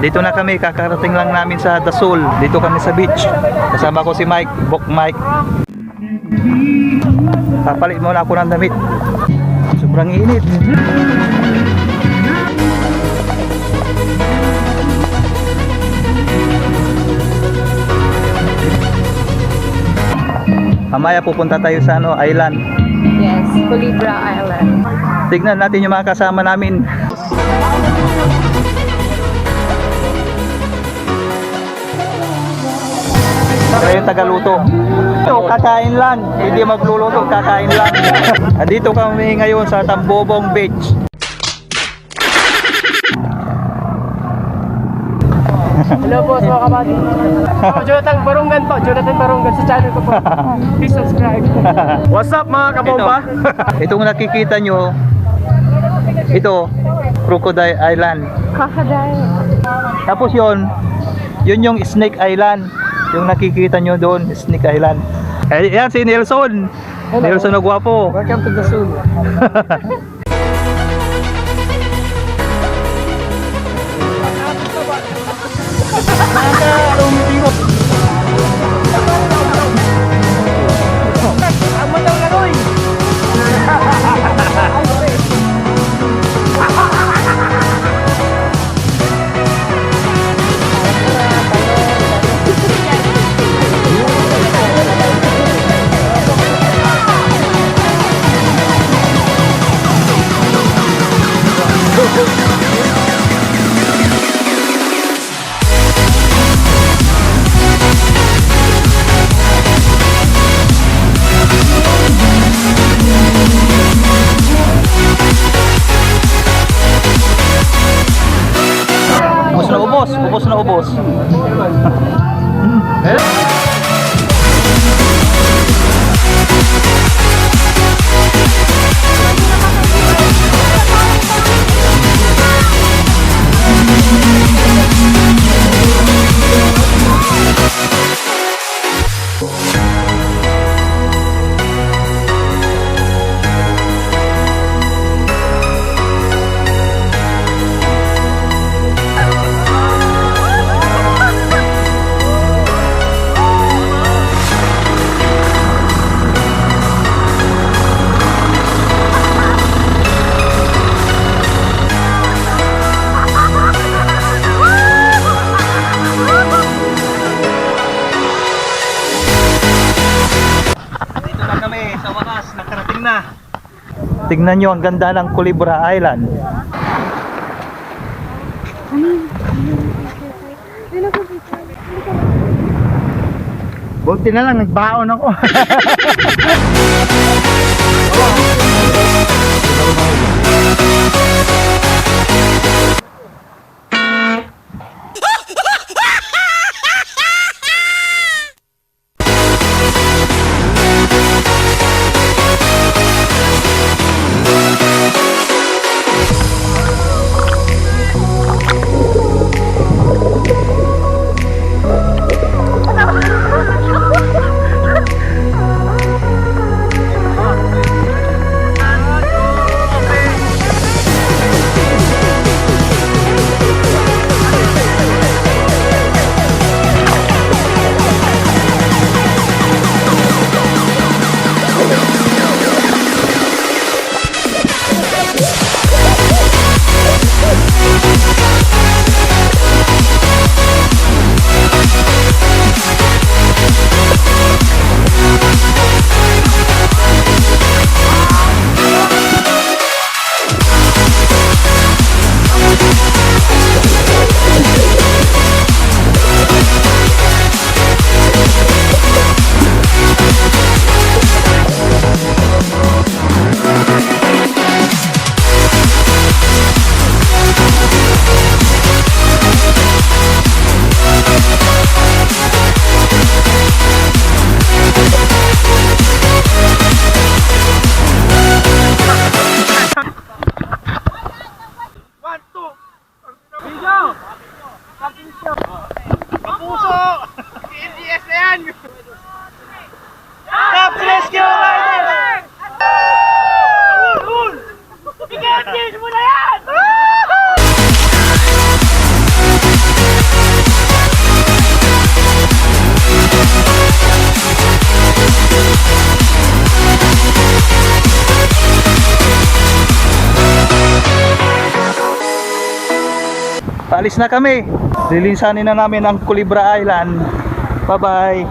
Dito na kami, kakarating lang namin sa Dasol. Dito kami sa beach. Kasama ko si Mike, Bok Mike. Papalit muna ako ng damit. Sobrang init. Mamaya pupunta tayo sa island. Yes, COLIBRA Island. Tignan natin yung mga kasama namin. Kaya yung tagaluto. Ito, kakain lang. Hindi magluluto, kakain lang. Andito kami ngayon sa Tambobong Beach. Hello po mga kabady. Jonathan Barungan po. Jonathan Barungan sa channel ko po. Please subscribe. What's up mga kabomba? Itong nakikita nyo, ito, Crocodile Island. Crocodile. Tapos yun yung Snake Island. Yung nakikita nyo doon, Snake Island. Eh, yan si Nelson. Hello. Nelson na gwapo. Welcome to Dasol. Ubos na ubos. Tignan nyo ang ganda ng COLIBRA Island. Buti na lang, nagbaon ako. Paalis na kami. Lilinsanin na namin ang COLIBRA Island. Bye bye.